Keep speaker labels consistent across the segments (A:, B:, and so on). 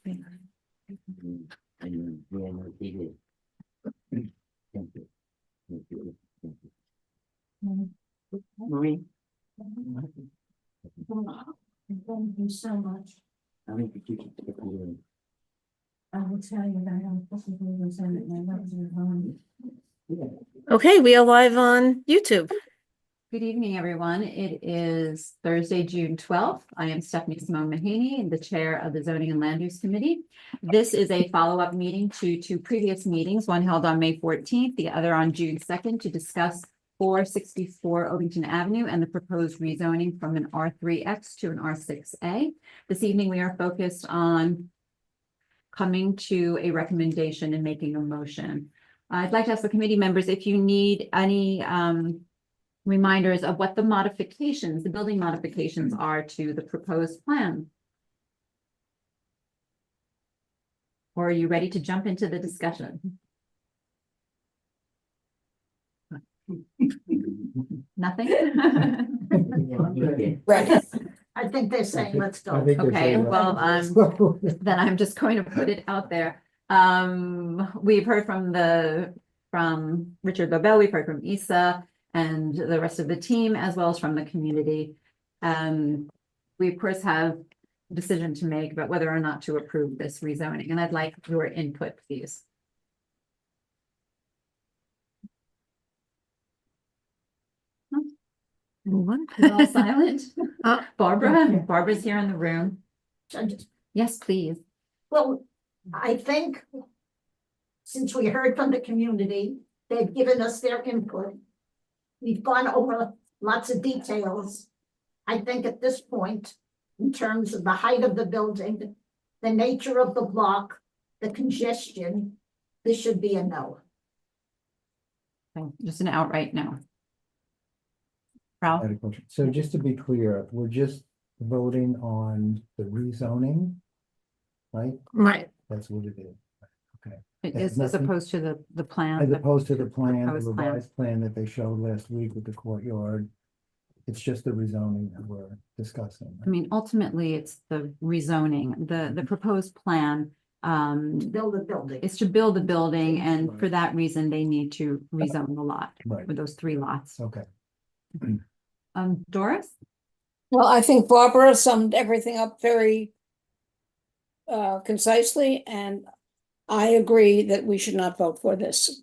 A: And then he did. Thank you. Thank you. Thank you. Marie?
B: Thank you so much.
A: I think you keep it going.
B: I will tell you that I'm possibly resentment my loves are home.
C: Okay, we are live on YouTube.
D: Good evening, everyone. It is Thursday, June 12th. I am Stephanie Simone Mahaney, the chair of the Zoning and Land Use Committee. This is a follow-up meeting to two previous meetings, one held on May 14th, the other on June 2nd, to discuss 464 Ovington Avenue and the proposed rezoning from an R3X to an R6A. This evening, we are focused on coming to a recommendation and making a motion. I'd like to ask the committee members if you need any reminders of what the modifications, the building modifications are to the proposed plan. Or are you ready to jump into the discussion? Nothing?
B: Right. I think they're saying, let's go.
D: Okay, well, then I'm just going to put it out there. We've heard from Richard Babel, we've heard from Isa and the rest of the team, as well as from the community. We of course have a decision to make about whether or not to approve this rezoning, and I'd like your input, please.
C: Anyone?
D: You're all silent.
C: Uh,
D: Barbara's here in the room. Yes, please.
B: Well, I think since we heard from the community, they've given us their input. We've gone over lots of details. I think at this point, in terms of the height of the building, the nature of the block, the congestion, this should be a no.
D: Okay, just an outright no.
E: I
D: Ralph?
E: had a question. So just to be clear, we're just voting on the rezoning, right?
C: Right.
E: That's what it is. Okay.
D: As
E: nothing-
D: opposed to the plan.
E: As opposed to the plan, the
D: proposed plan.
E: revised plan that they showed last week with the courtyard. It's just the rezoning that we're discussing.
D: I mean, ultimately, it's the rezoning, the proposed plan
B: To build a building.
D: is to build a building, and for that reason, they need to rezone the lot
E: Right.
D: with those three lots.
E: Okay.
D: Doris?
C: Well, I think Barbara summed everything up very concisely, and I agree that we should not vote for this.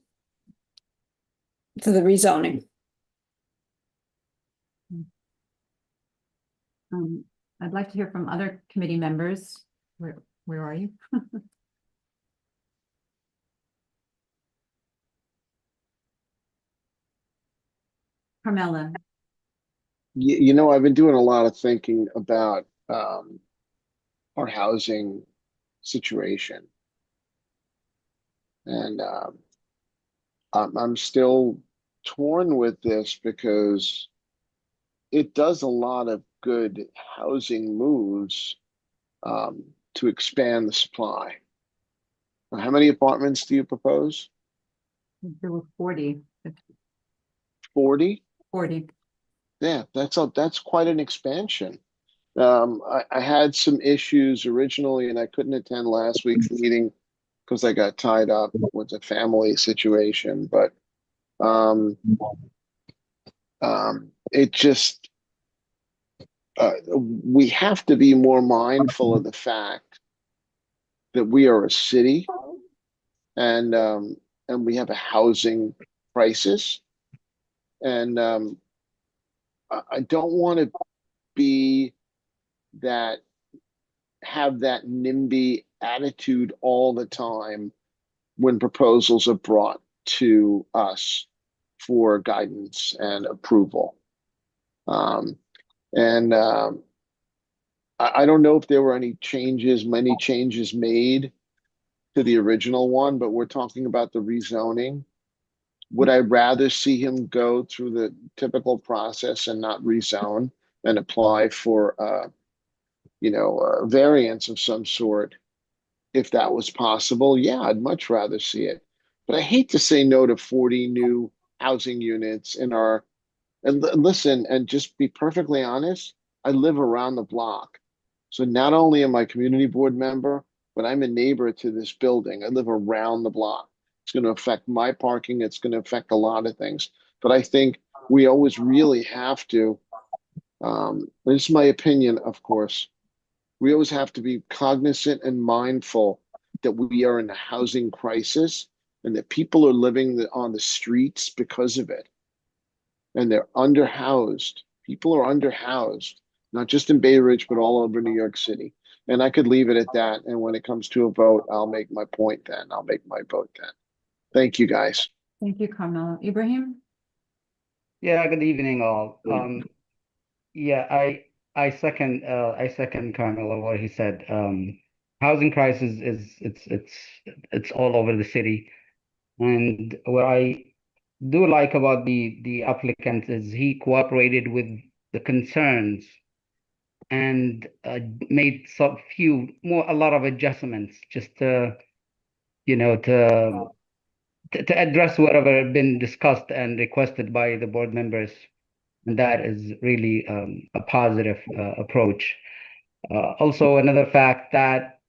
C: For the rezoning.
D: I'd like to hear from other committee members. Where are you? Carmela?
F: You know, I've been doing a lot of thinking about our housing situation. And I'm still torn with this because it does a lot of good housing moves to expand the supply. How many apartments do you propose?
D: There were 40.
F: 40?
D: 40.
F: Yeah, that's quite an expansion. I had some issues originally, and I couldn't attend last week's meeting because I got tied up with a family situation. But it just we have to be more mindful of the fact that we are a city, and we have a housing crisis, and I don't want to be have that NIMBY attitude all the time when proposals are brought to us for guidance and approval. I don't know if there were many changes made to the original one, but we're talking about the rezoning. Would I rather see him go through the typical process and not rezone and apply for a variance of some sort? If that was possible, yeah, I'd much rather see it. But I hate to say no to 40 new housing units in our, and listen, and just be perfectly honest, I live around the block. So not only am I a community board member, but I'm a neighbor to this building. I live around the block. It's going to affect my parking. It's going to affect a lot of things. But I think we always really have to, this is my opinion, of course, we always have to be cognizant and mindful that we are in a housing crisis and that people are living on the streets because of it. And they're underhoused. People are underhoused, not just in Bay Ridge, but all over New York City. And I could leave it at that. And when it comes to a vote, I'll make my point then. I'll make my vote then. Thank you, guys.
D: Thank you, Carmelo. Ibrahim?
G: Yeah, good evening all. Yeah, I second Carmelo what he said. Housing crisis is it's all over the city. And what I do like about the applicant is he cooperated with the concerns and made a lot of adjustments just to, you know, to address whatever had been discussed and requested by the board members. And that is really a positive approach. Also, another fact that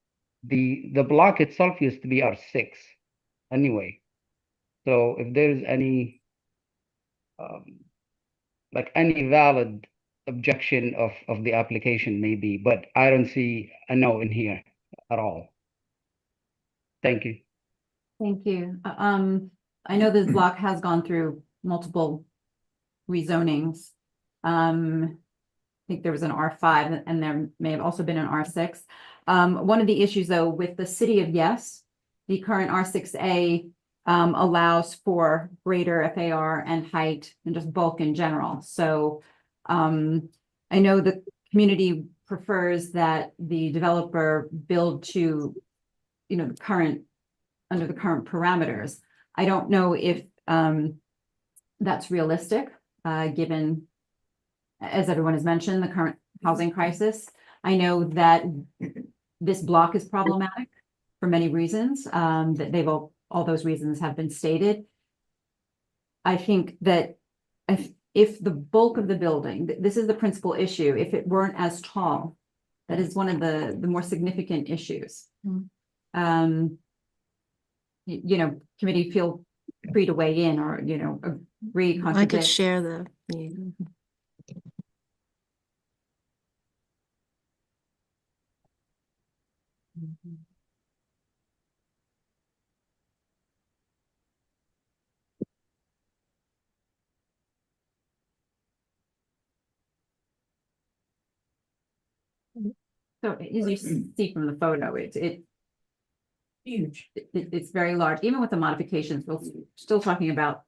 G: the block itself used to be R6 anyway. So if there's any like any valid objection of the application, maybe, but I don't see a no in here at all. Thank you.
D: Thank you. I know this block has gone through multiple rezonings. I think there was an R5 and there may have also been an R6. One of the issues though with the city of Yes, the current R6A allows for greater FAR and height and just bulk in general. So I know the community prefers that the developer build to, you know, under the current parameters. I don't know if that's realistic, given, as everyone has mentioned, the current housing crisis. I know that this block is problematic for many reasons, that they've all those reasons have been stated. I think that if the bulk of the building, this is the principal issue, if it weren't as tall, that is one of the more significant issues. You know, committee, feel free to weigh in or, you know, agree,
H: I
D: contradict.
H: could share the, yeah.
D: So as you see from the photo, it's
B: Huge.
D: it's very large, even with the modifications, we're still talking about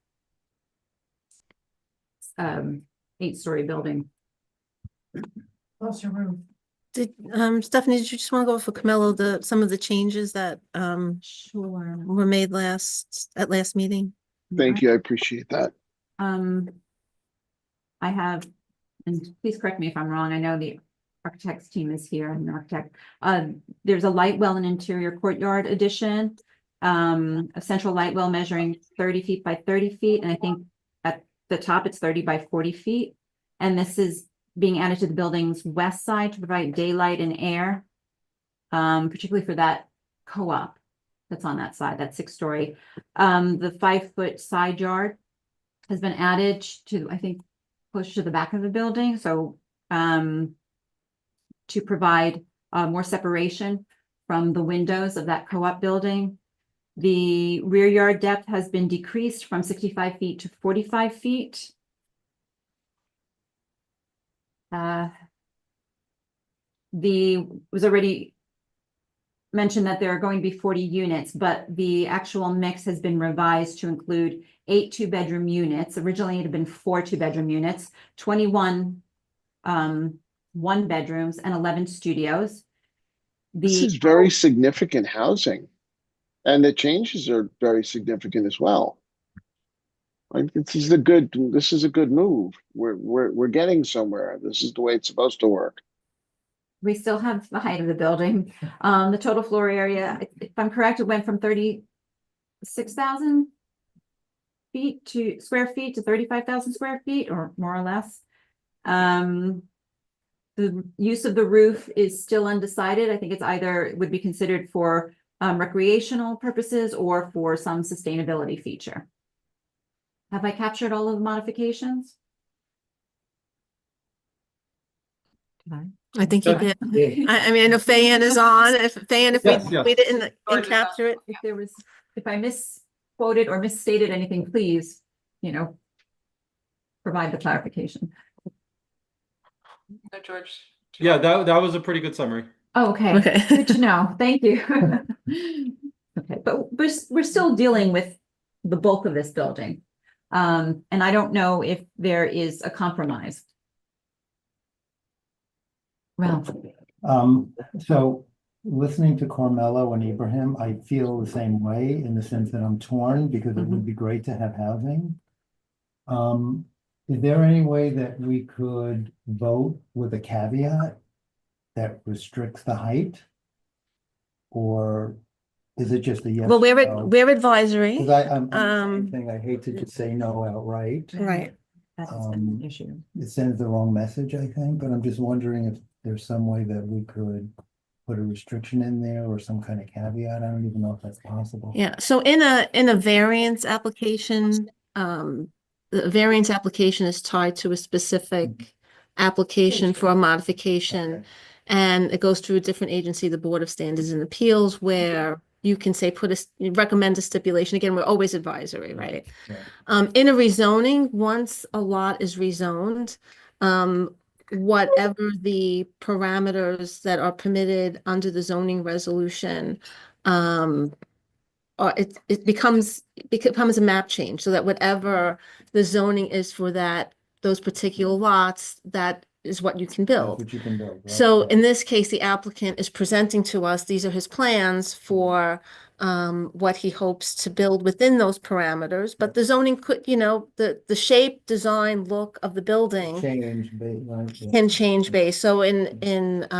D: 8-story building.
B: What's your room?
H: Did, Stephanie, did you just want to go for Camelo, some of the changes that,
D: Sure.
H: were made at last meeting?
F: Thank you. I appreciate that.
D: I have, and please correct me if I'm wrong, I know the architects team is here, I'm an architect. There's a light well and interior courtyard addition, a central light well measuring 30 feet by 30 feet, and I think at the top it's 30 by 40 feet. And this is being added to the building's west side to provide daylight and air, particularly for that co-op that's on that side, that 6-story. The 5-foot side yard has been added to, I think, push to the back of the building. So to provide more separation from the windows of that co-op building. The rear yard depth has been decreased from 65 feet to 45 feet. Was already mentioned that there are going to be 40 units, but the actual mix has been revised to include 8 2-bedroom units. Originally, it had been 4 2-bedroom units, 21 1-bedrooms, and 11 studios.
F: This is very significant housing, and the changes are very significant as well. Like, this is a good move. We're getting somewhere. This is the way it's supposed to work.
D: We still have the height of the building. The total floor area, if I'm correct, it went from 36,000 square feet to 35,000 square feet, or more or less. the use of the roof is still undecided. I think it's either it would be considered for recreational purposes or for some sustainability feature. Have I captured all of the modifications?
H: I think you
A: Yeah.
H: did. I mean, I know Fayan is on. If Fayan, if
A: Yes, yes.
H: we didn't capture it.
D: If there was, if I misquoted or misstated anything, please, provide the clarification.
I: Yeah, that was a pretty good summary.
D: Oh, okay.
H: Okay.
D: Good to know. Thank you. Okay, but we're still dealing with the bulk of this building. And I don't know if there is a compromise. Well,
E: So listening to Carmelo and Ibrahim, I feel the same way in the sense that I'm torn because it would be great to have housing. Is there any way that we could vote with a caveat that restricts the height? Or is it just a yes?
H: Well,
E: or no?
H: we're advisory.
E: Because I'm
H: Um,
E: saying I hate to just say no outright.
H: Right.
D: that's
E: Um,
D: an issue.
E: It sends the wrong message, I think, but I'm just wondering if there's some way that we could put a restriction in there or some kind of caveat. I don't even know if that's possible.
H: Yeah, so in a variance application, the variance application is tied to a specific application for a modification.
E: Okay.
H: And it goes through a different agency, the Board of Standards and Appeals, where you can say, recommend a stipulation. Again, we're always advisory, right?
E: Yeah.
H: In a rezoning, once a lot is rezoned, whatever the parameters that are permitted under the zoning resolution, or it becomes a map change, so that whatever the zoning is for those particular lots, that is what you can
E: That's
H: build.
E: what you can build, right?
H: So
E: Yeah.
H: in this case, the applicant is presenting to us, these are his plans for what he hopes to build within those parameters, but the zoning could, the shape, design, look of the building
E: Change, right? Yeah.
H: can change base. So in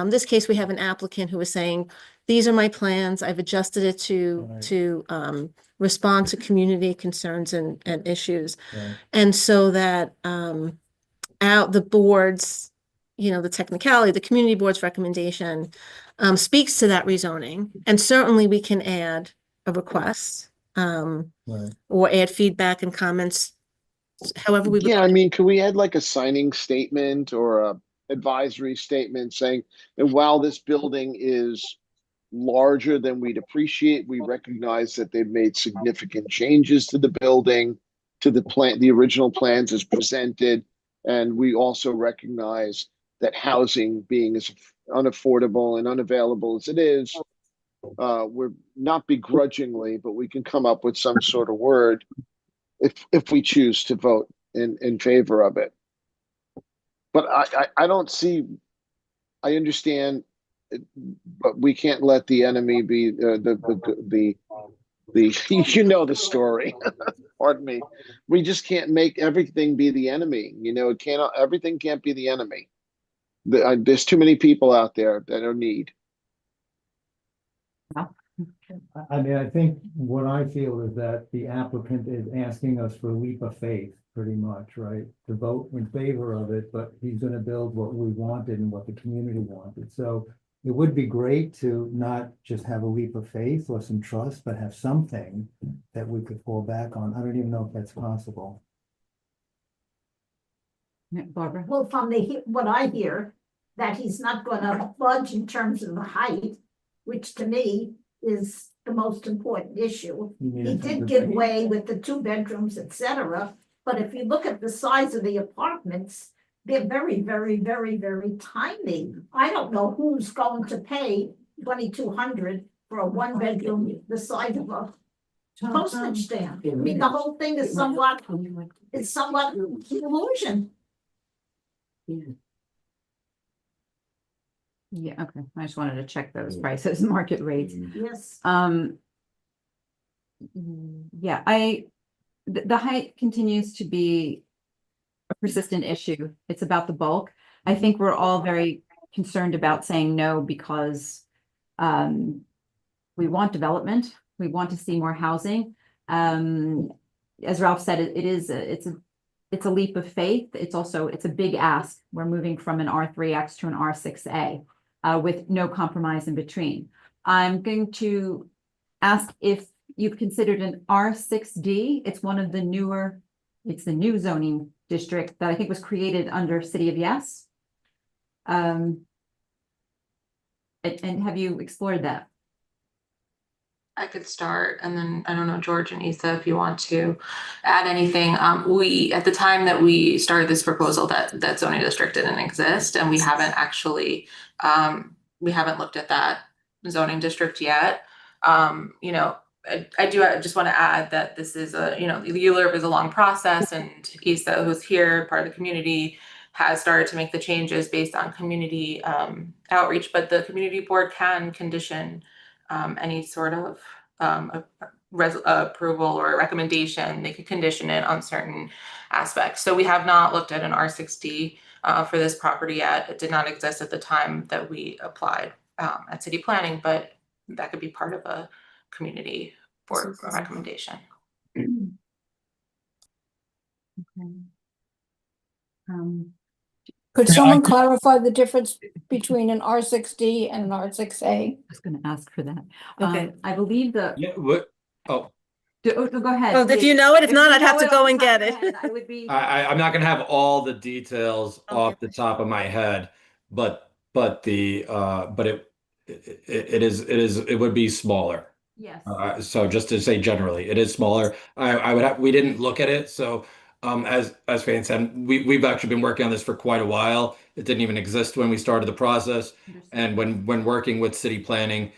H: this case, we have an applicant who is saying, these are my plans. I've adjusted it
E: Right.
H: to respond to community concerns and issues.
E: Right.
H: And so that out the board's, the technicality, the community board's recommendation speaks to that rezoning. And certainly we can add a request
E: Right.
H: or add feedback and comments, however we would.
F: Yeah, I mean, can we add like a signing statement or a advisory statement saying that while this building is larger than we'd appreciate, we recognize that they've made significant changes to the building, to the plan, the original plans as presented, and we also recognize that housing being as unaffordable and unavailable as it is, we're not begrudgingly, but we can come up with some sort of word if we choose to vote in favor of it. But I don't see, I understand, but we can't let the enemy be the you know the story. Pardon me. We just can't make everything be the enemy. It cannot, everything can't be the enemy. There's too many people out there that are in need.
E: I mean, I think what I feel is that the applicant is asking us for a leap of faith, pretty much, right? To vote in favor of it, but he's gonna build what we wanted and what the community wanted. So it would be great to not just have a leap of faith or some trust, but have something that we could fall back on. I don't even know if that's possible.
D: Barbara?
B: Well, from what I hear, that he's not gonna budge in terms of the height, which to me is the most important issue.
E: You mean
B: He
E: in terms
B: did
E: of
B: give
E: height?
B: way with the 2 bedrooms, etc. But if you look at the size of the apartments, they're very, very, very, very tiny. I don't know who's going to pay 2,200 for a 1-bedroom the size of a postage stamp. I mean, the whole thing is somewhat illusion.
D: Yeah, okay. I just wanted to check those prices, market rates.
B: Yes.
D: Yeah, the height continues to be a persistent issue. It's about the bulk. I think we're all very concerned about saying no because we want development. We want to see more housing. As Ralph said, it's a it's a leap of faith. It's also, it's a big ask. We're moving from an R3X to an R6A with no compromise in between. I'm going to ask if you've considered an R6D. It's one of the newer, it's the new zoning district that I think was created under City of Yes. And have you explored that?
J: I could start, and then I don't know, George and Issa, if you want to add anything. We, at the time that we started this proposal, that zoning district didn't exist, and we haven't actually, we haven't looked at that zoning district yet. You know, I just want to add that this is a, you know, the ULURP is a long process, and Issa, who's here, part of the community, has started to make the changes based on community outreach, but the community board can condition any sort of approval or recommendation. They could condition it on certain aspects. So we have not looked at an R6D for this property yet. It did not exist at the time that we applied at city planning, but that could be part of a community board recommendation.
D: Okay.
C: Could
K: Yeah,
C: someone clarify the difference between an R6D and an R6A?
D: I was going to ask for that.
H: Okay.
D: I believe the.
I: Yeah, what? Oh,
D: Go ahead.
H: Oh, if you
D: please.
H: know it, if not,
D: you
H: I'd have
D: know
H: to
D: it
H: go
D: off the
H: and
D: top
H: get
D: of
H: it.
D: your head, I would be.
I: I'm not gonna have all the details
H: Okay.
I: off the top of my head, but it would be smaller.
D: Yes.
I: So just to say generally, it is smaller. I would have, we didn't look at it. So as Fran said, we've actually been working on this for quite a while. It didn't even exist when we started the process.
D: Understood.
I: And when working with city planning,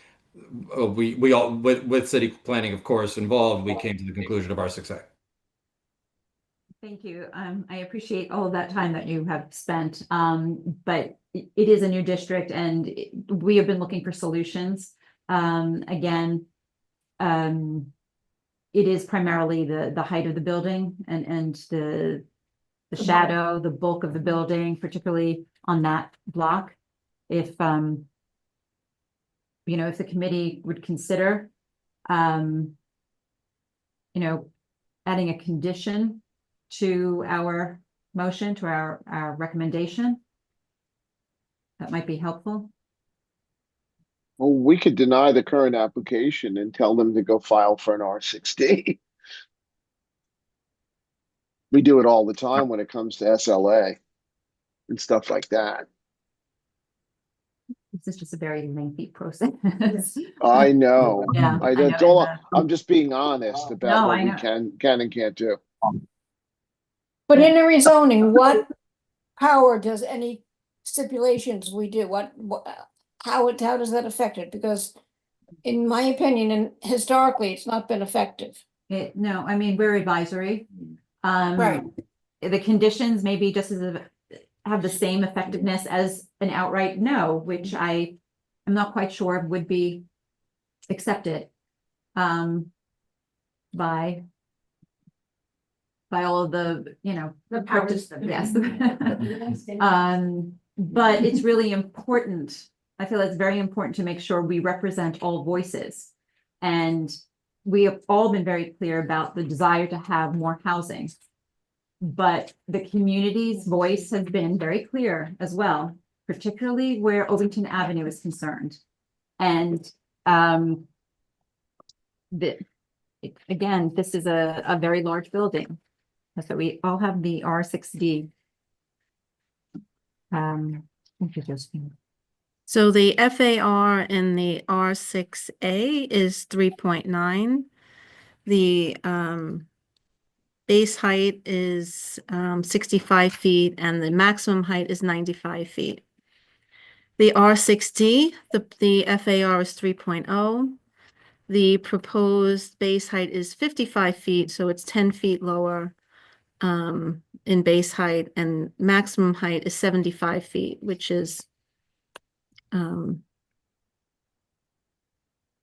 I: we all with city planning, of course, involved, we came to the conclusion of R6A.
D: Thank you. I appreciate all of that time that you have spent. But it is a new district, and we have been looking for solutions. Again, it is primarily the height of the building and the shadow, the bulk of the building, particularly on that block. If you know, if the committee would consider, you know, adding a condition to our motion, to our recommendation, that might be helpful.
F: Well, we could deny the current application and tell them to go file for an R6D. We do it all the time when it comes to SLA and stuff like that.
D: This is just a very lengthy process.
F: I know.
D: Yeah, I
F: That's
D: know,
F: all.
D: and,
F: I'm just being honest about
D: No,
F: what
D: I
F: we
D: know.
F: can and can't do.
C: But in a rezoning, what power does any stipulations we do, how does that affect it? Because in my opinion, and historically, it's not been effective.
D: no, I mean, we're advisory.
C: Right.
D: The conditions maybe just have the same effectiveness as an outright no, which I am not quite sure would be accepted by all of the, you know,
B: The powers that be.
D: yes. But it's really important. I feel it's very important to make sure we represent all voices. And we have all been very clear about the desire to have more housing. But the community's voice has been very clear as well, particularly where Ovington Avenue is concerned. And again, this is a very large building. So we all have the R6D. Thank you, Josephine.
H: So the FAR in the R6A is 3.9. The base height is 65 feet and the maximum height is 95 feet. The R6D, the FAR is 3.0. The proposed base height is 55 feet, so it's 10 feet lower in base height, and maximum height is 75 feet, which is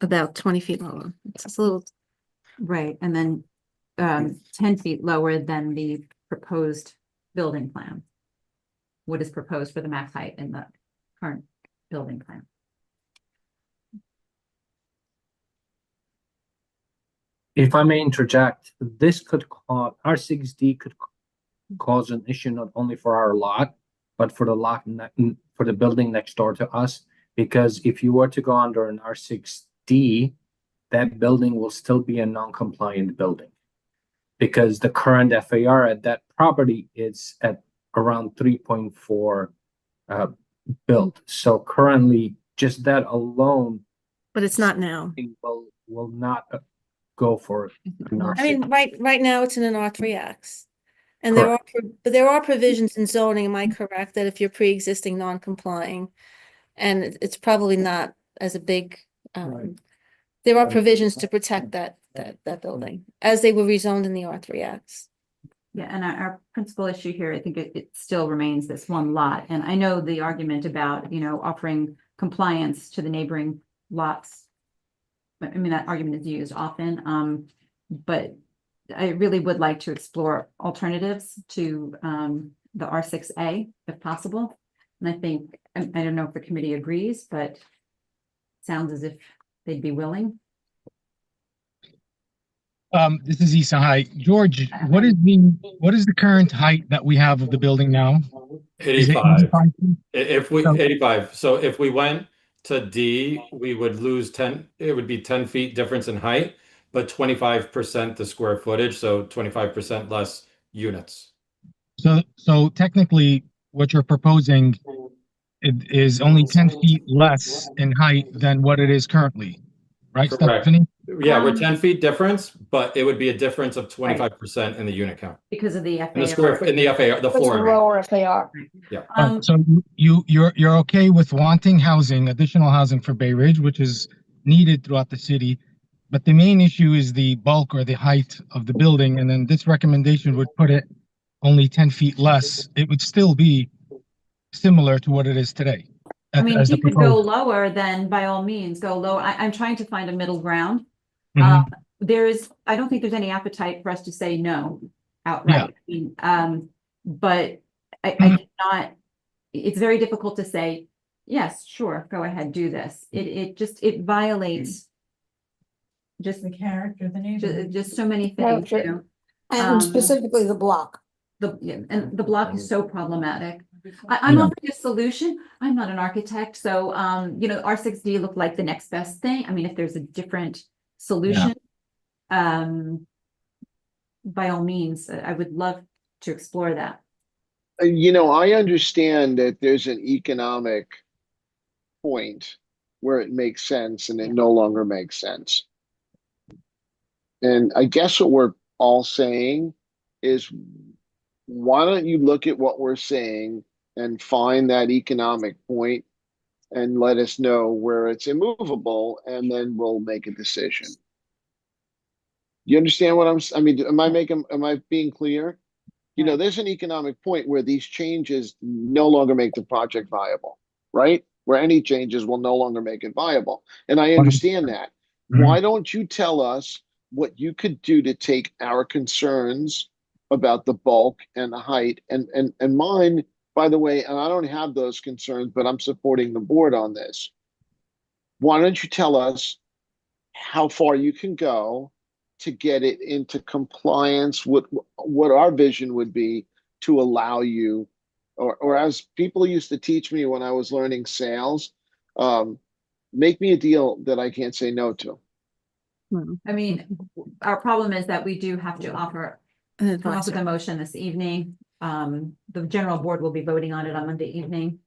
H: about 20 feet lower. It's just a little.
D: Right, and then 10 feet lower than the proposed building plan. What is proposed for the max height in the current building plan?
K: If I may interject, this could R6D could cause an issue not only for our lot, but for the for the building next door to us. Because if you were to go under an R6D, that building will still be a non-compliant building. Because the current FAR at that property is at around 3.4 built. So currently, just that alone
H: But it's not now.
K: will not go for an
H: I mean,
K: R6.
H: right now it's in an R3X. And there are, but there are provisions in zoning, am I correct, that if you're pre-existing non-complying, and it's probably not as a big,
E: Right.
H: there are provisions to protect that building, as they were rezoned in the R3X.
D: Yeah, and our principal issue here, I think it still remains this one lot. And I know the argument about, offering compliance to the neighboring lots. I mean, that argument is used often, but I really would like to explore alternatives to the R6A if possible. And I think, I don't know if the committee agrees, but sounds as if they'd be willing.
L: This is Issa. Hi, George. What is the current height that we have of the building now? Is it
I: 85.
L: 85 feet?
I: If we,
L: So-
I: 85. So if we went to D, we would lose 10, it would be 10 feet difference in height, but 25% the square footage, so 25% less units.
L: So technically, what you're proposing is only 10 feet less in height than what it is currently, right,
I: Correct.
L: Stephanie?
I: Yeah, we're 10 feet difference, but it would be a difference of 25% in the unit count.
D: Because of the
I: In the
D: FAR.
I: in the FAR, the
C: What's
I: floor
C: the
I: area.
C: lower FAR?
L: So you're okay with wanting housing, additional housing for Bay Ridge, which is needed throughout the city, but the main issue is the bulk or the height of the building, and then this recommendation would put it only 10 feet less. It would still be similar to what it is today.
D: I mean,
L: as
D: if
L: the
D: you could go
L: proposed.
D: lower, then by all means, go lower. I'm trying to find a middle ground.
L: Mhm.
D: I don't think there's any appetite for us to say no outright. I mean, but I cannot, it's very difficult to say, yes, sure, go ahead, do this. It violates just
B: The character, the neighborhood.
D: just so many things,
C: And specifically the block.
D: and the block is so problematic. I'm offering a solution. I'm not an architect, so R6D looked like the next best thing. I mean, if there's a different solution, by all means, I would love to explore that.
F: I understand that there's an economic point where it makes sense and it no longer makes sense. And I guess what we're all saying is, why don't you look at what we're saying and find that economic point and let us know where it's immovable, and then we'll make a decision. You understand what I mean, am I being clear? There's an economic point where these changes no longer make the project viable, right? Where any changes will no longer make it viable. And I understand that. Why don't you tell us what you could do to take our concerns about the bulk and the height and mine, by the way, and I don't have those concerns, but I'm supporting the board on this. Why don't you tell us how far you can go to get it into compliance with what our vision would be to allow you, or as people used to teach me when I was learning sales, make me a deal that I can't say no to.
D: I mean, our problem is that we do have to offer the motion this evening. The general board will be voting on it on Monday evening.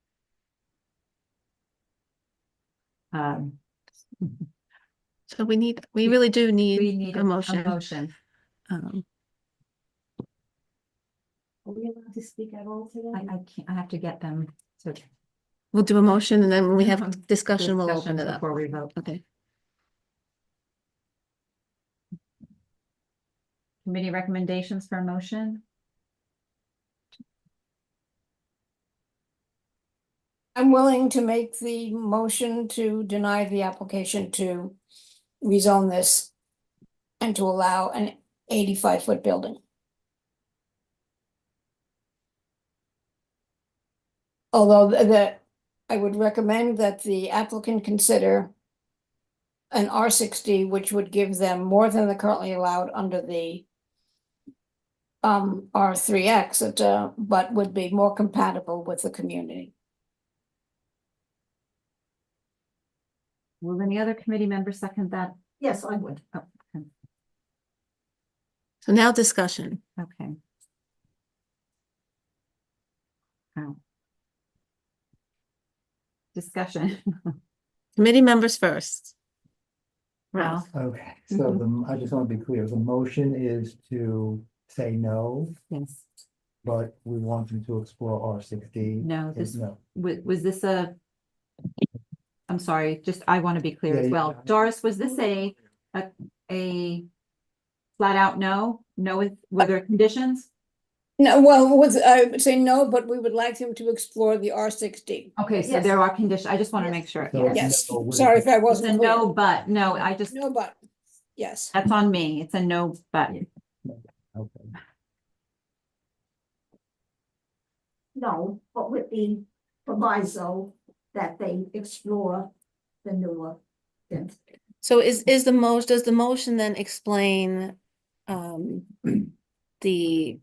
H: So we really do need a
D: a
H: motion.
D: motion.
B: Are we allowed to speak at all today?
D: I can't, I have to get them. So
H: We'll do a motion, and then when we have discussion, we'll open it up.
D: before we vote.
H: Okay.
D: Committee recommendations for a motion?
C: I'm willing to make the motion to deny the application to rezone this and to allow an 85-foot building. Although I would recommend that the applicant consider an R60, which would give them more than the currently allowed under the R3X, but would be more compatible with the community.
D: Will any other committee member second that?
B: Yes, I would.
D: Oh, okay.
H: So now discussion.
D: Okay. Oh. Discussion.
H: Committee members first.
D: Ralph.
E: Okay, so I just want to be clear, the motion is to say no,
D: Yes.
E: but we want them to explore R6D.
D: No,
E: Is
D: this
E: no.
D: was this a? I'm sorry, just I want to be clear
E: Yeah,
D: as
E: yeah,
D: well.
E: yeah.
D: Doris, was this a flat out no? No with there conditions?
C: No, well, I would say no, but we would like him to explore the R6D.
D: Okay, so
B: Yes.
D: there are conditions. I just want to
B: Yes.
D: make sure.
E: So
C: Yes,
E: no with
C: sorry if I
D: It's a
C: wasn't clear.
D: no, but no, I just,
C: No, but, yes.
D: that's on me. It's a no, but.
E: Okay.
B: No, but with the proviso that they explore the newer density.
H: So does the motion then explain the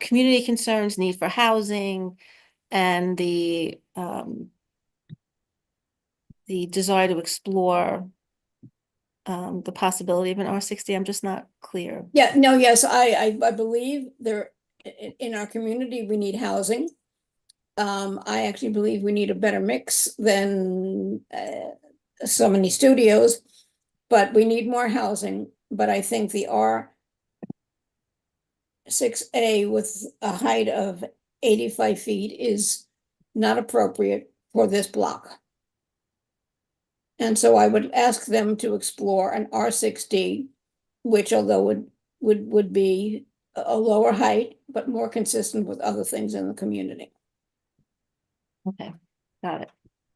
H: community concerns, need for housing, and the desire to explore the possibility of an R60? I'm just not clear.
C: Yeah, no, yes, I believe there, in our community, we need housing. I actually believe we need a better mix than so many studios, but we need more housing. But I think the R6A with a height of 85 feet is not appropriate for this block. And so I would ask them to explore an R6D, which although would be a lower height, but more consistent with other things in the community.
H: Okay, got it.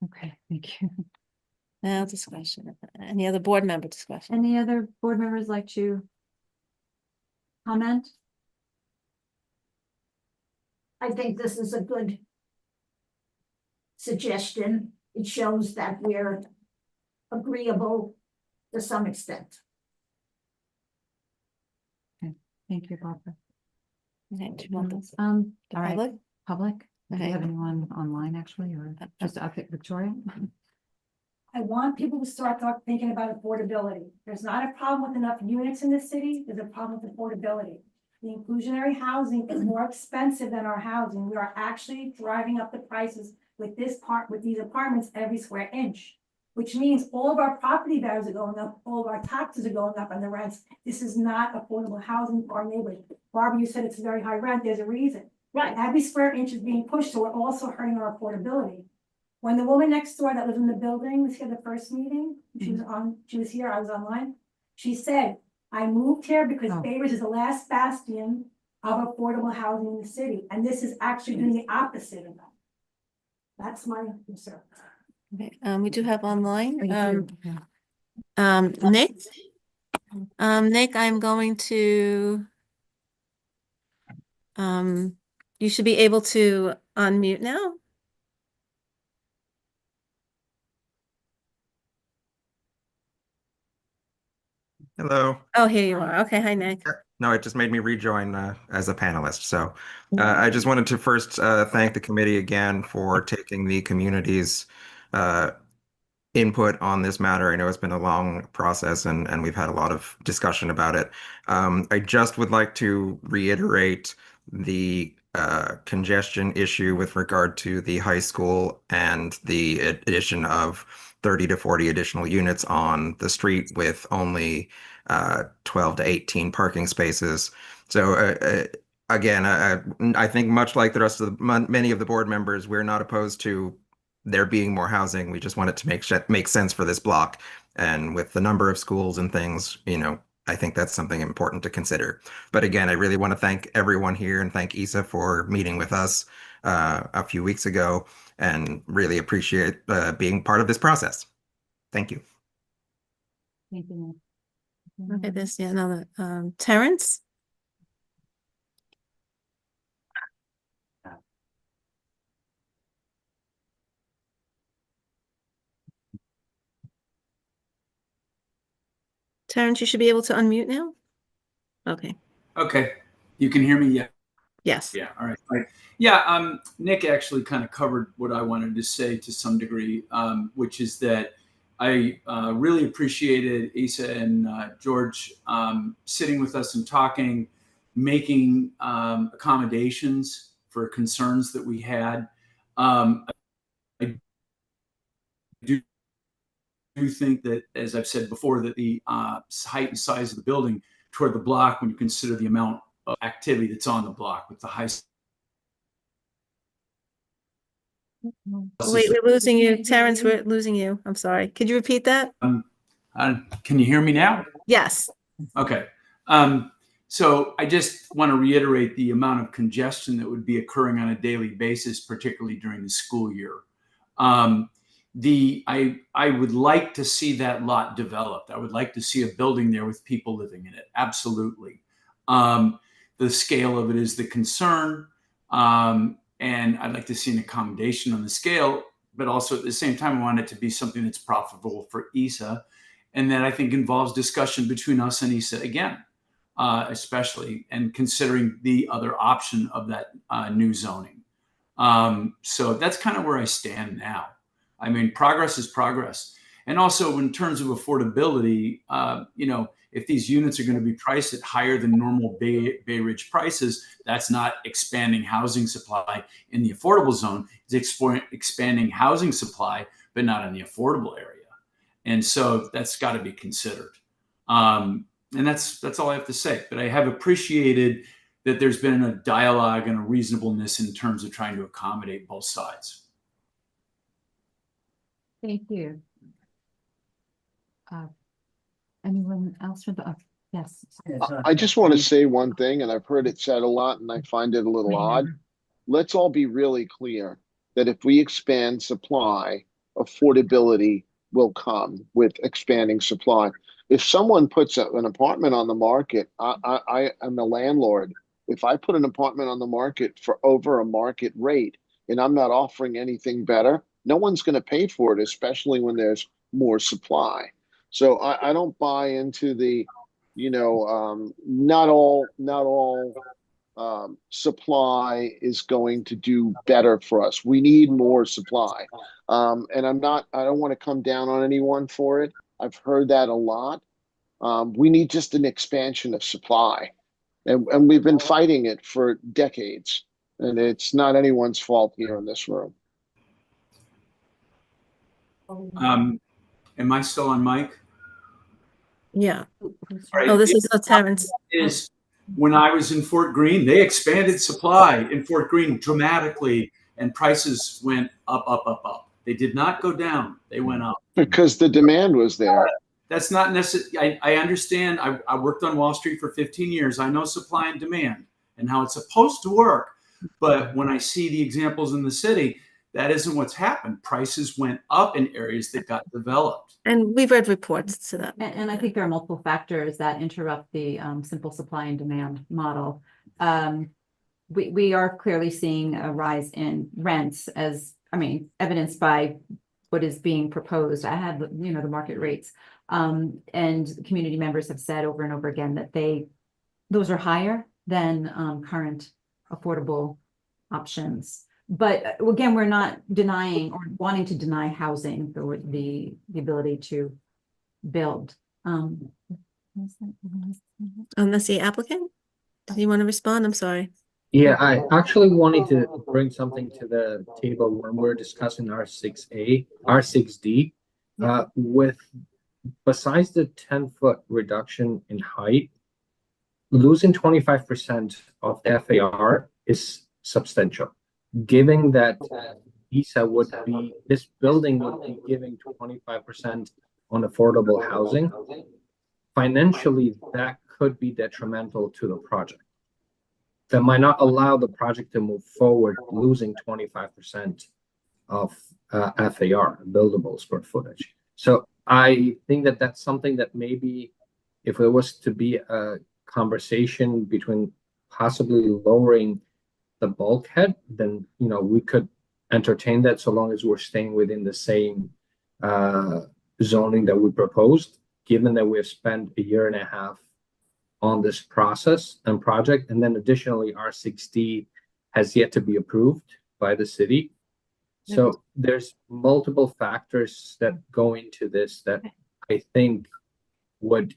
D: Okay, thank you.
H: Now discussion. Any other board member discussion?
D: Any other board members like to comment?
B: I think this is a good suggestion. It shows that we're agreeable to some extent.
D: Thank you, Barbara.
H: Okay, do you want this?
D: All right,
H: Public?
D: public. Do
H: Okay.
D: you have anyone online actually, or just Victoria?
M: I want people to start thinking about affordability. There's not a problem with enough units in the city, there's a problem with affordability. The inclusionary housing is more expensive than our housing. We are actually driving up the prices with these apartments every square inch. Which means all of our property values are going up, all of our taxes are going up, and the rents. This is not affordable housing for our neighbors. Barbara, you said it's a very high rent, there's a reason.
B: Right.
M: Every square inch is being pushed, so we're also hurting our affordability. When the woman next door that lives in the building was here the first meeting, she was here, I was online. She said, I moved here because
D: Oh.
M: Bay Ridge is the last bastion of affordable housing in the city, and this is actually doing the opposite of that. That's my concern.
H: Okay, we do have online,
D: Yeah.
H: Nick? Nick, I'm going to, you should be able to unmute now.
N: Hello.
H: Oh, here you are. Okay, hi, Nick.
N: No, it just made me rejoin as a panelist. So I just wanted to first thank the committee again for taking the community's input on this matter. I know it's been a long process and we've had a lot of discussion about it. I just would like to reiterate the congestion issue with regard to the high school and the addition of 30 to 40 additional units on the street with only 12 to 18 parking spaces. So again, I think much like the rest of many of the board members, we're not opposed to there being more housing. We just want it to make sense for this block. And with the number of schools and things, I think that's something important to consider. But again, I really want to thank everyone here and thank Isa for meeting with us a few weeks ago and really appreciate being part of this process. Thank you.
D: Thank you.
H: Okay, another, Terrence? Terrence, you should be able to unmute now. Okay.
O: Okay, you can hear me? Yeah.
H: Yes.
O: Yeah, all right. Right. Yeah, Nick actually kind of covered what I wanted to say to some degree, which is that I really appreciated Isa and George sitting with us and talking, making accommodations for concerns that we had. I do think that, as I've said before, that the height and size of the building toward the block, when you consider the amount of activity that's on the block with the high.
H: Wait, we're losing you. Terrence, we're losing you. I'm sorry. Could you repeat that?
O: Can you hear me now?
H: Yes.
O: Okay. So I just want to reiterate the amount of congestion that would be occurring on a daily basis, particularly during the school year. I would like to see that lot developed. I would like to see a building there with people living in it. Absolutely. The scale of it is the concern. And I'd like to see an accommodation on the scale, but also at the same time, I want it to be something that's profitable for ISA. And that I think involves discussion between us and ISA again, especially, and considering the other option of that new zoning. So that's kind of where I stand now. I mean, progress is progress. And also in terms of affordability, if these units are going to be priced at higher than normal Bay Ridge prices, that's not expanding housing supply in the affordable zone. It's expanding housing supply, but not in the affordable area. And so that's got to be considered. And that's all I have to say. But I have appreciated that there's been a dialogue and a reasonableness in terms of trying to accommodate both sides.
D: Thank you. Anyone else from the, yes.
F: I just want to say one thing, and I've heard it said a lot, and I find it a little odd. Let's all be really clear that if we expand supply, affordability will come with expanding supply. If someone puts an apartment on the market, I am a landlord. If I put an apartment on the market for over a market rate and I'm not offering anything better, no one's going to pay for it, especially when there's more supply. So I don't buy into the, not all supply is going to do better for us. We need more supply. And I don't want to come down on anyone for it. I've heard that a lot. We need just an expansion of supply. And we've been fighting it for decades. And it's not anyone's fault here in this room.
O: Am I still on mic?
H: Yeah.
O: Right.
H: Oh, this is Terrence.
O: When I was in Fort Greene, they expanded supply in Fort Greene dramatically, and prices went up, up, up, up. They did not go down. They went up.
F: Because the demand was there.
O: That's not necessarily, I understand. I worked on Wall Street for 15 years. I know supply and demand and how it's supposed to work. But when I see the examples in the city, that isn't what's happened. Prices went up in areas that got developed.
H: And we've read reports to that.
D: And I think there are multiple factors that interrupt the simple supply and demand model. We are clearly seeing a rise in rents evidenced by what is being proposed. I have, the market rates. And community members have said over and over again that those are higher than current affordable options. But again, we're not denying or wanting to deny housing, the ability to build.
H: That's the applicant. Do you want to respond? I'm sorry.
K: Yeah, I actually wanted to bring something to the table when we're discussing R6A, R6D, besides the 10-foot reduction in height, losing 25% of FAR is substantial. Given that this building would be giving 25% on affordable housing, financially, that could be detrimental to the project. That might not allow the project to move forward, losing 25% of FAR, buildable square footage. So I think that that's something that maybe if it was to be a conversation between possibly lowering the bulkhead, then we could entertain that so long as we're staying within the same zoning that we proposed, given that we have spent a year and a half on this process and project. And then additionally, R6D has yet to be approved by the city. So there's multiple factors that go into this that I think would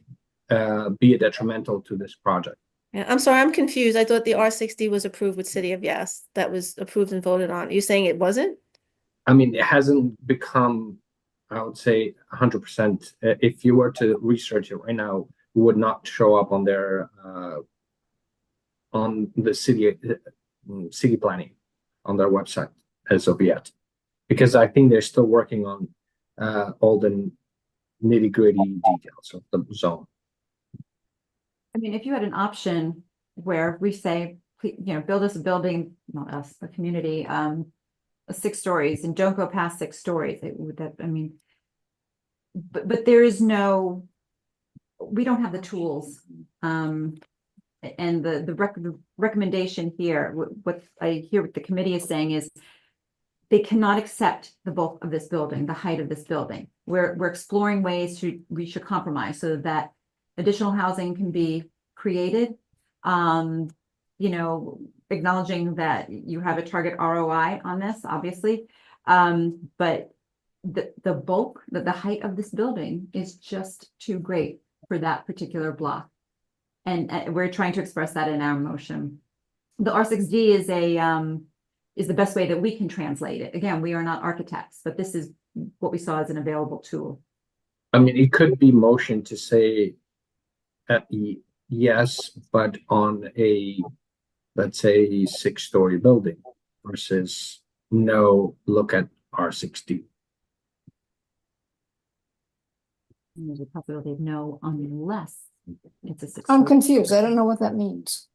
K: be detrimental to this project.
H: Yeah, I'm sorry, I'm confused. I thought the R60 was approved with City of Yes. That was approved and voted on. You're saying it wasn't?
K: I mean, it hasn't become, I would say, 100%. If you were to research it right now, it would not show up on their on the city planning on their website as of yet, because I think they're still working on all the nitty-gritty details of the zone.
D: I mean, if you had an option where we say, build us a building, not us, the community, 6 stories, and don't go past 6 stories, but there is no, we don't have the tools. And the recommendation here, what I hear what the committee is saying is they cannot accept the bulk of this building, the height of this building. We're exploring ways to reach a compromise so that additional housing can be created. Acknowledging that you have a target ROI on this, obviously. But the bulk, the height of this building is just too great for that particular block. And we're trying to express that in our motion. The R6D is the best way that we can translate it. Again, we are not architects, but this is what we saw as an available tool.
K: I mean, it could be motion to say yes, but on a, let's say, 6-story building versus no, look at R60.
D: There's a possibility of no unless it's a 6-story.
C: I'm confused. I don't know what that means.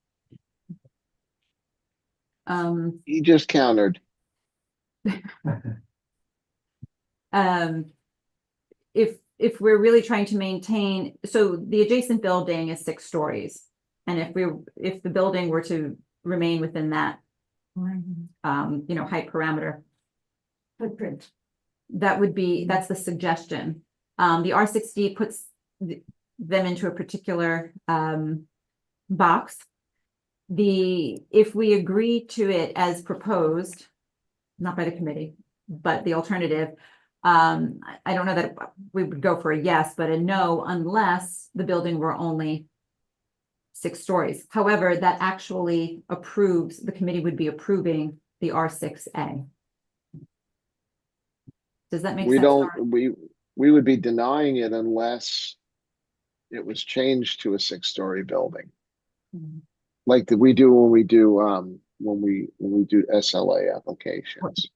F: You just countered.
D: If we're really trying to maintain, so the adjacent building is 6 stories. And if the building were to remain within that, height parameter
B: Footprint.
D: that's the suggestion. The R6D puts them into a particular box. If we agree to it as proposed, not by the committee, but the alternative, I don't know that we would go for a yes, but a no, unless the building were only 6 stories. However, that actually approves, the committee would be approving the R6A. Does that make sense?
F: We would be denying it unless it was changed to a 6-story building.
D: Mm-hmm.
F: Like we do when we do SLA applications.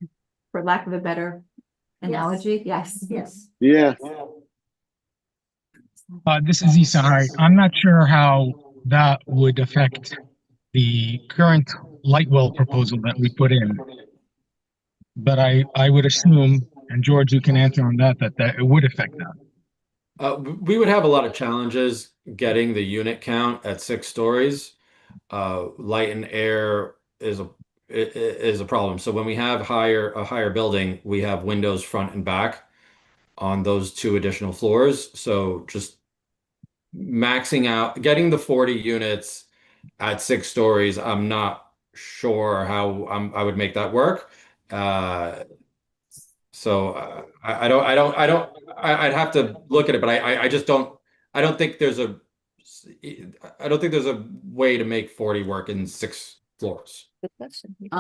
D: For lack of a better analogy, yes.
F: Yeah.
L: This is Isahari. I'm not sure how that would affect the current light well proposal that we put in. But I would assume, and George, you can answer on that it would affect that.
I: We would have a lot of challenges getting the unit count at 6 stories. Light and air is a problem. So when we have a higher building, we have windows front and back on those 2 additional floors. So just maxing out, getting the 40 units at 6 stories, I'm not sure how I would make that work. So I'd have to look at it, but I just don't, I don't think there's a way to make 40 work in 6 floors.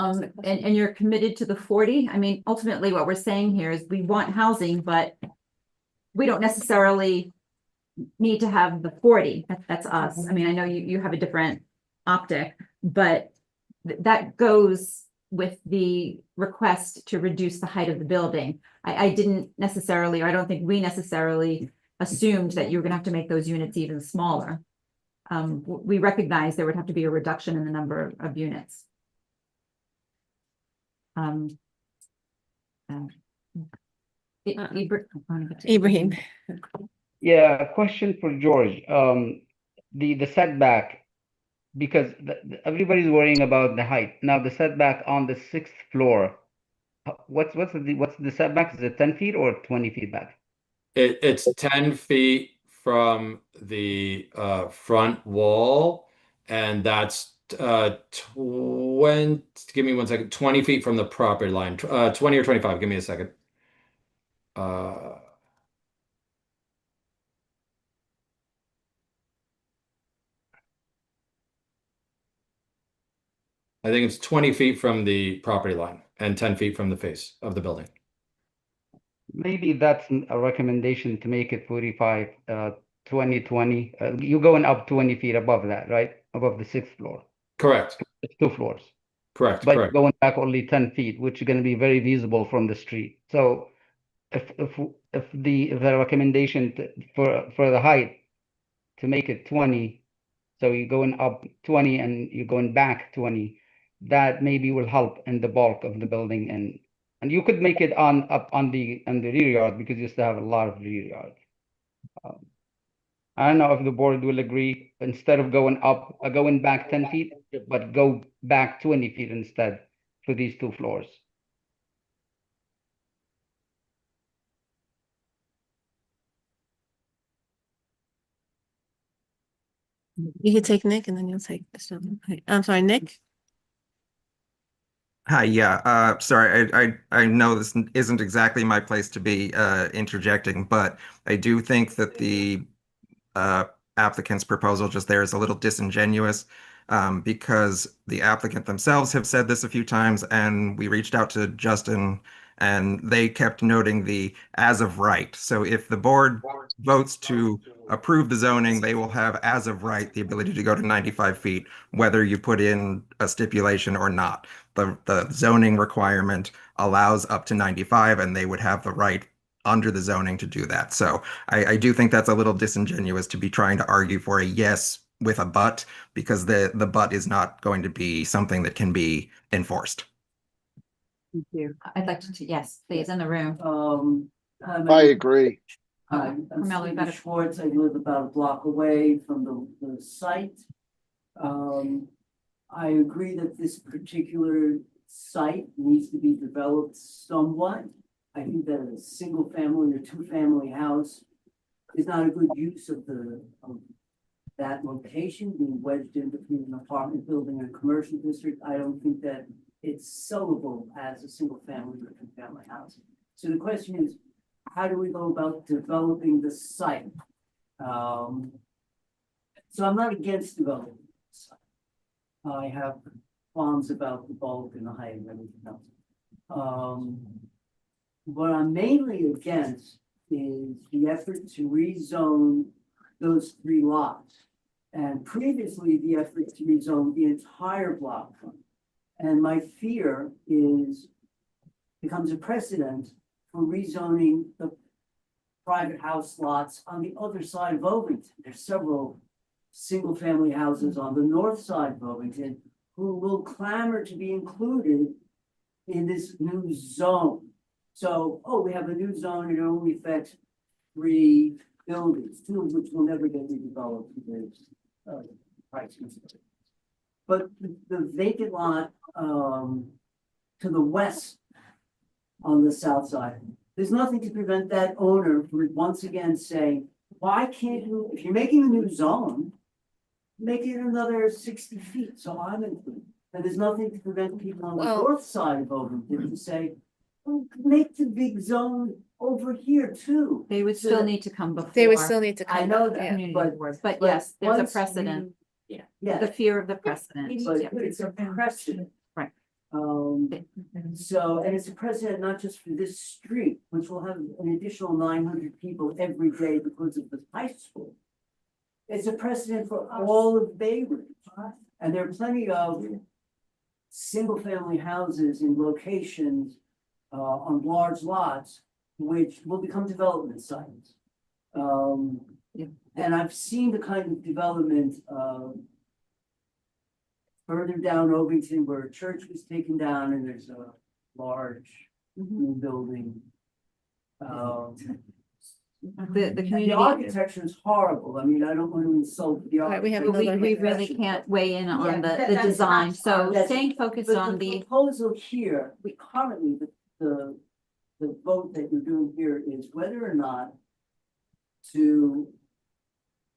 D: And you're committed to the 40? I mean, ultimately what we're saying here is we want housing, but we don't necessarily need to have the 40. That's us. I mean, I know you have a different optic, but that goes with the request to reduce the height of the building. I didn't necessarily, or I don't think we necessarily assumed that you were gonna have to make those units even smaller. We recognize there would have to be a reduction in the number of units.
H: Ibrahim.
G: Yeah, a question for George. The setback, because everybody's worrying about the height. Now the setback on the 6th floor, what's the setback? Is it 10 feet or 20 feet back?
I: It's 10 feet from the front wall, and that's 20, give me 1 second, 20 feet from the property line, 20 or 25, give me a second. I think it's 20 feet from the property line and 10 feet from the face of the building.
G: Maybe that's a recommendation to make it 45, 20. You're going up 20 feet above that, right? Above the 6th floor.
I: Correct.
G: It's 2 floors.
I: Correct.
G: But
I: Correct.
G: going back only 10 feet, which is going to be very visible from the street. So if the recommendation for the height to make it 20, so you're going up 20 and you're going back 20, that maybe will help in the bulk of the building, and you could make it up on the rear yard because you still have a lot of rear yard. I don't know if the board will agree, instead of going back 10 feet, but go back 20 feet instead for these 2 floors.
H: You could take Nick and then you'll take this one. Okay. I'm sorry, Nick?
N: Hi, yeah, sorry, I know this isn't exactly my place to be interjecting, but I do think that the applicant's proposal just there is a little disingenuous, because the applicant themselves have said this a few times, and we reached out to Justin, and they kept noting the as of right. So if the board votes to approve the zoning, they will have as of right the ability to go to 95 feet, whether you put in a stipulation or not. The zoning requirement allows up to 95, and they would have the right under the zoning to do that. So I do think that's a little disingenuous to be trying to argue for a yes with a but, because the but is not going to be something that can be enforced.
D: Thank you. I'd like to, yes, please, in the room.
F: I agree.
B: I'm
D: Carmelo, you
B: Steve
D: better-
B: Schwartz. I live about a block away from the site. I agree that this particular site needs to be developed somewhat. I think that a single family or 2-family house is not a good use of that location, being wedged in between an apartment building and a commercial district. I don't think that it's sellable as a single family or 2-family house. So the question is, how do we go about developing the site? So I'm not against developing the site. I have qualms about the bulk and the height and everything else. What I'm mainly against is the effort to rezone those 3 lots. And previously, the effort to rezone the entire block. And my fear is becomes a precedent for rezoning the private house lots on the other side of Ovington. There's several single-family houses on the north side of Ovington who will clamor to be included in this new zone. So, we have a new zone, and it only affects 3 buildings, 2 of which will never get redeveloped because price considerations. But the vacant lot to the west on the south side, there's nothing to prevent that owner from once again saying, why can't you, if you're making a new zone, make it another 60 feet, so I'm included. And there's nothing to prevent people on the north side of Ovington to say, make the big zone over here too.
D: They would still need to come before.
H: They would still need to come.
B: I know
H: back,
B: that,
H: yeah.
D: Community
B: but-
D: boards, but yes, there's a
B: once
D: precedent,
B: Yeah.
D: the fear of the precedent.
B: But
D: Yeah.
B: it's a precedent.
D: Right.
B: So, and it's a precedent not just for this street, which will have an additional 900 people every day because of the high school. It's a precedent for all of Bay Ridge. And there are plenty of single-family houses in locations on large lots, which will become development sites. And I've seen the kind of development further down Ovington where a church was taken down and there's a large new building.
D: The community.
B: The architecture is horrible. I mean, I don't want to insult the
H: Right, we have
B: architecture.
D: We really can't weigh in on the
B: that's
D: design,
B: not-
D: so
B: that's-
D: staying focused
B: But
D: on
B: the
D: the,
B: proposal here, we currently, the vote that you're doing here is whether or not to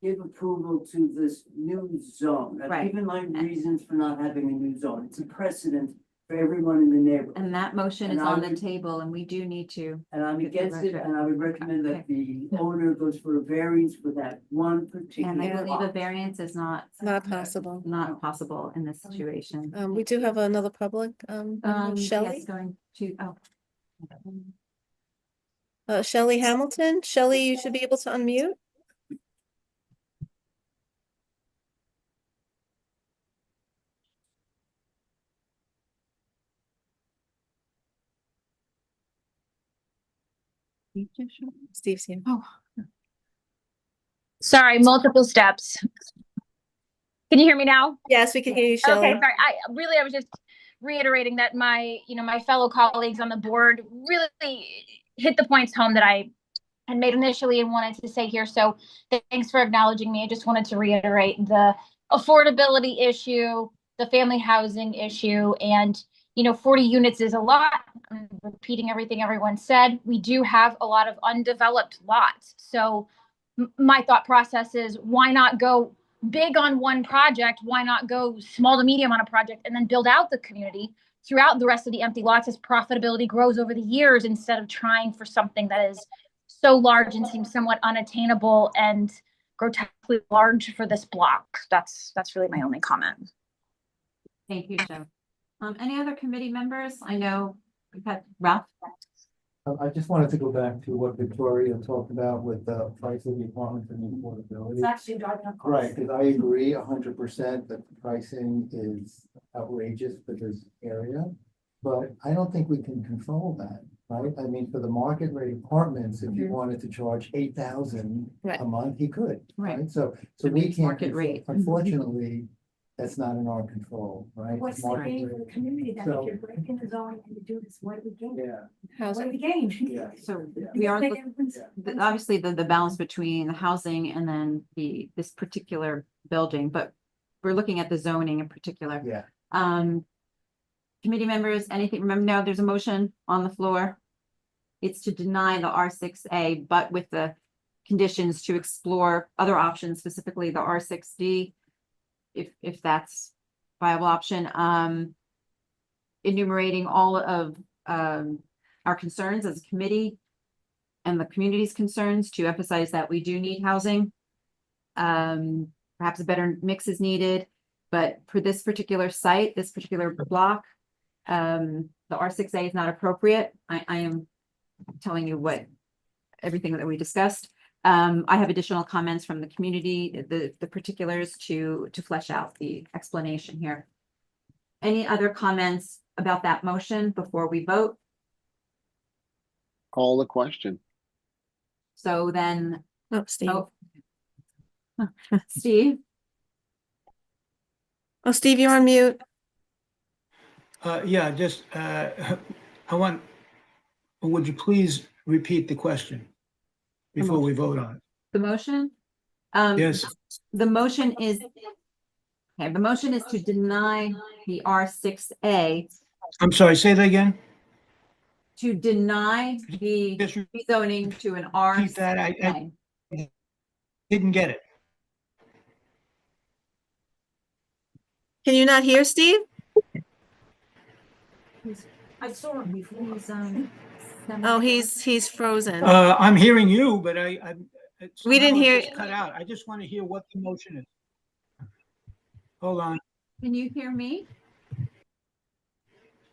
A: give approval to this new zone. I've
D: Right.
A: given my reasons for not having a new zone. It's a precedent for everyone in the neighborhood.
D: And that motion
A: And
D: is
A: I
D: on the
A: would-
D: table and we do need to.
A: And I'm
D: Get the
A: against it,
D: record.
A: and I would recommend that the owner goes for a variance for that one particular.
D: And I believe a
A: lot.
D: variance is not
H: Not possible.
D: in this situation.
H: We do have another public, Shelley,
D: Yes, going to,
H: Shelley Hamilton. Shelley, you should be able to unmute. Steve's here.
P: Oh. Sorry, multiple steps. Can you hear me now?
H: Yes, we can hear you, Shelley.
P: Okay, sorry. I was just reiterating that my fellow colleagues on the board really hit the points home that I had made initially and wanted to say here. So thanks for acknowledging me. I just wanted to reiterate the affordability issue, the family housing issue, and 40 units is a lot. I'm repeating everything everyone said. We do have a lot of undeveloped lots. So my thought process is, why not go big on one project? Why not go small to medium on a project and then build out the community throughout the rest of the empty lots as profitability grows over the years, instead of trying for something that is so large and seems somewhat unattainable and grotesquely large for this block. That's really my only comment.
D: thank you, Joe. Any other committee members? I know we've had Ralph.
E: I just wanted to go back to what Victoria talked about with the price of the apartments and the affordability.
M: It's actually driving up costs.
E: Right, because I agree 100% that the pricing is outrageous for this area. But I don't think we can control that, right? I mean, for the market rate apartments, if you wanted to charge 8,000
H: Right.
E: a month, he could,
D: Right.
E: right? So we can't.
D: Market rate.
E: Unfortunately, that's not in our control, right?
M: What's the
E: Market
M: gain for
E: rate.
M: the community then?
E: So-
M: If you're breaking the zone and you do this, what do we gain?
E: Yeah,
M: What do we gain?
E: yeah.
D: So
E: Yeah.
D: we are,
M: Make
D: look-
M: everyone's-
D: obviously the balance between the housing and then this particular building, but we're looking at the zoning in particular.
E: Yeah.
D: Committee members, anything, remember now there's a motion on the floor. It's to deny the R6A, but with the conditions to explore other options, specifically the R6D, if that's viable option. Enumerating all of our concerns as a committee and the community's concerns, to emphasize that we do need housing. Perhaps a better mix is needed, but for this particular site, this particular block, the R6A is not appropriate. I am telling you everything that we discussed. I have additional comments from the community, the particulars to flesh out the explanation here. Any other comments about that motion before we vote?
F: Call the question.
D: So then,
H: Oh, Steve.
D: Steve,
H: Oh, Steve, you're on mute.
Q: Yeah, just, would you please repeat the question before we vote on
D: the motion?
Q: it? Yes,
D: The motion is, okay, the motion is to deny the R6A,
Q: I'm sorry, say that again?
D: to deny the
Q: Just
D: rezoning to an
Q: repeat that,
D: R6A.
Q: I didn't get it.
H: Can you not hear Steve?
M: I saw him before.
H: Oh, he's frozen.
Q: I'm hearing you, but
H: We didn't
Q: somehow it
H: hear-
Q: just cut out. I just want to hear what the motion is. Hold on.
D: Can you hear me?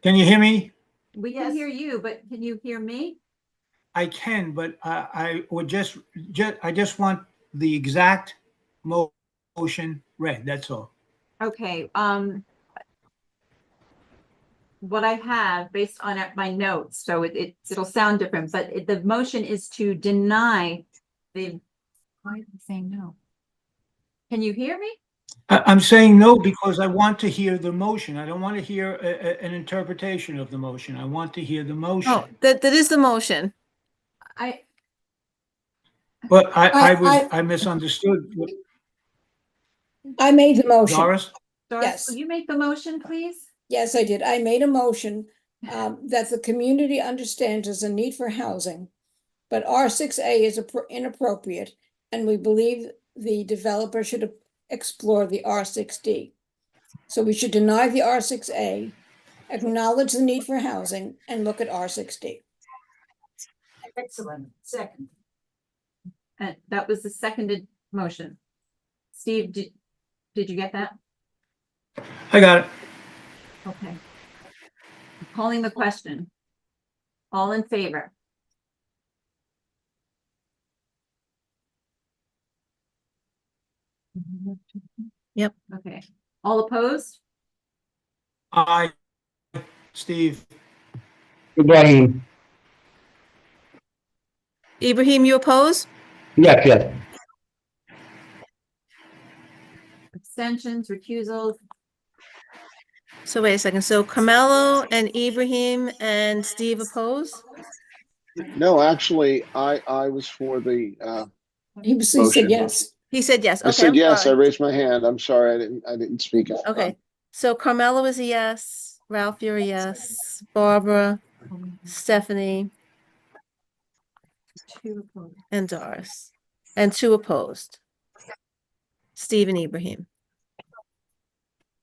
Q: Can you hear me?
D: We can hear you, but can you hear me?
Q: I can, but I would just I just want the exact motion read, that's all.
D: Okay, what I have based on my notes, so it'll sound different, but the motion is to deny the, why am I saying no? Can you hear me?
Q: I'm saying no because I want to hear the motion. I don't want to hear an interpretation of the motion. I want to hear the motion.
H: Oh, that is the motion.
Q: But I misunderstood.
C: I made the motion.
Q: Doris?
D: Doris,
C: Yes.
D: will you make the motion, please?
C: Yes, I did. I made a motion that the community understands there's a need for housing, but R6A is inappropriate, and we believe the developer should explore the R6D. So we should deny the R6A, acknowledge the need for housing, and look at R6D.
B: Excellent. Second.
D: And that was the seconded motion. Steve, did you get that?
Q: I got it.
D: Okay. Calling the question. All in favor?
H: Yep.
D: Okay. All opposed?
Q: Aye. Steve.
G: Ibrahim.
H: Ibrahim, you oppose?
G: Yes, yes.
D: Abstentions, recusals?
H: So wait a second. So Carmelo and Ibrahim and Steve oppose?
F: No, actually, I was for the
C: He said
F: motion.
C: yes.
H: He said yes.
F: I
H: Okay,
F: said
H: I'm
F: yes. I
H: sorry.
F: raised my hand. I'm sorry. I didn't speak.
H: Okay. So Carmelo is a yes. Ralph, you're a yes. Barbara, Stephanie,
D: Two opposed.
H: and Doris. And 2 opposed. Steve and Ibrahim.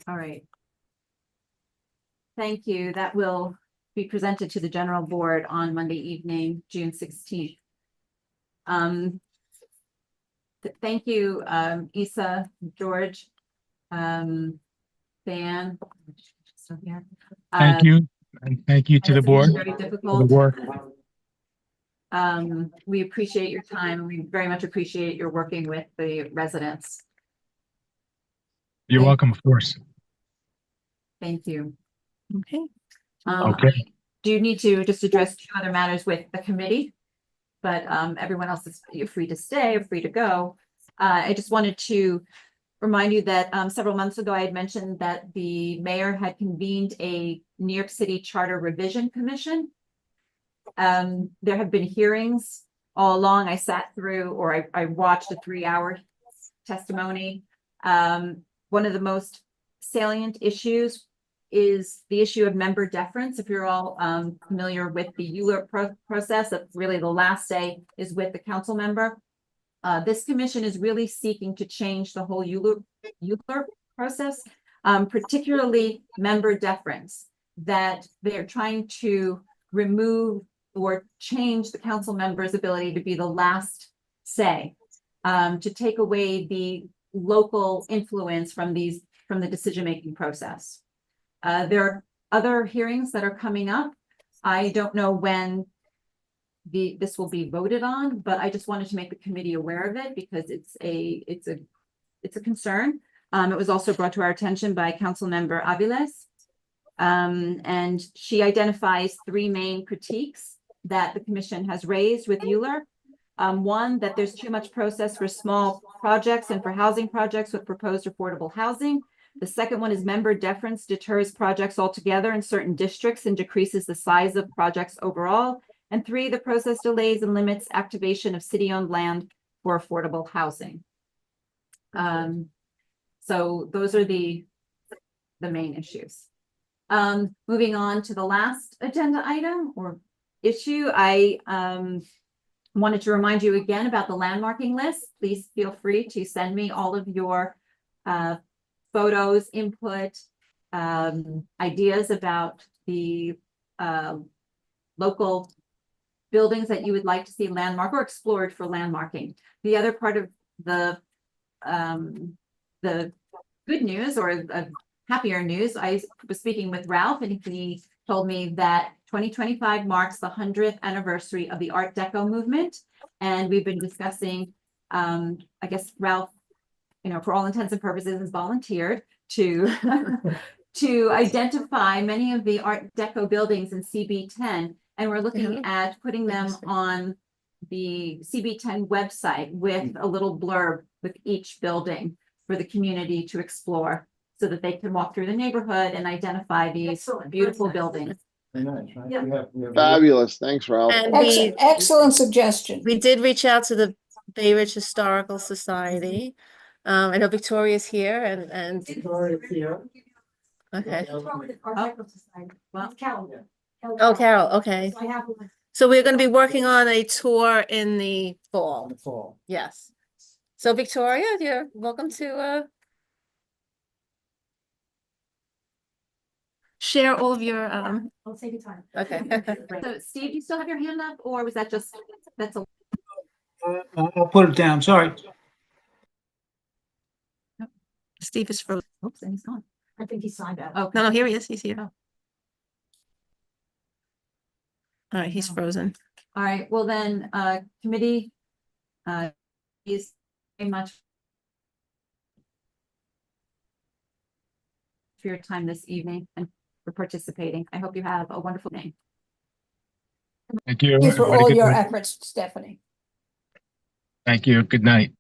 D: All right. Thank you. That will be presented to the general board on Monday evening, June 16th. Thank you, Isa, George, Dan. Still here.
L: Thank you. And thank you to the
D: It's been
L: board
D: very
L: for the
D: difficult.
L: work.
D: We appreciate your time. We very much appreciate your working with the residents.
L: You're welcome, of course.
D: Thank you.
H: Okay.
L: Okay.
D: I do need to just address 2 other matters with the committee, but everyone else is, you're free to stay, you're free to go. I just wanted to remind you that several months ago, I had mentioned that the mayor had convened a New York City Charter Revision Commission. There have been hearings all along. I sat through, or I watched a 3-hour testimony. One of the most salient issues is the issue of member deference. If you're all familiar with the ULURP process, that's really the last say is with the council member. This commission is really seeking to change the whole ULURP process, particularly member deference, that they're trying to remove or change the council member's ability to be the last say, to take away the local influence from the decision-making process. There are other hearings that are coming up. I don't know when this will be voted on, but I just wanted to make the committee aware of it because it's a concern. It was also brought to our attention by Councilmember Aviles. And she identifies 3 main critiques that the commission has raised with ULURP. One, that there's too much process for small projects and for housing projects with proposed affordable housing. The second one is member deference deters projects altogether in certain districts and decreases the size of projects overall. And 3, the process delays and limits activation of city-owned land for affordable housing. So those are the main issues. Moving on to the last agenda item or issue, I wanted to remind you again about the landmarking list. Please feel free to send me all of your photos, input, ideas about the local buildings that you would like to see landmarked or explored for landmarking. The other part of the good news or happier news, I was speaking with Ralph and he told me that 2025 marks the 100th anniversary of the Art Deco movement. And we've been discussing, I guess Ralph, for all intents and purposes has volunteered to, to identify many of the Art Deco buildings in CB10. And we're looking at putting them on the CB10 website with a little blurb with each building for the community to explore so that they can walk through the neighborhood and identify these beautiful buildings.
F: Fabulous. Thanks, Ralph.
H: And
C: Excellent suggestion.
H: we did reach out to the Bay Ridge Historical Society. I know Victoria's here and
A: Victoria's here.
H: okay.
D: Well,
H: Oh, Carol, okay.
M: I have one.
H: So we're going to be working on a tour in the fall.
E: In the fall.
H: Yes. So Victoria, you're welcome to share all of your
M: I'll take your time.
H: okay.
D: So Steve, you still have your hand up, or was that just, that's a,
Q: I'll put it down, sorry.
H: Steve is frozen.
D: oops, and he's gone.
B: I think he signed out.
D: Oh,
H: No, here he is. He's here.
D: Oh.
H: All right, he's frozen.
D: All right, well then, committee, is very much for your time this evening and for participating. I hope you have a wonderful day.
L: Thank you.
C: Thanks for
L: Everybody,
C: all
L: good
C: your
L: night.
C: efforts, Stephanie.
L: Thank you. Good night.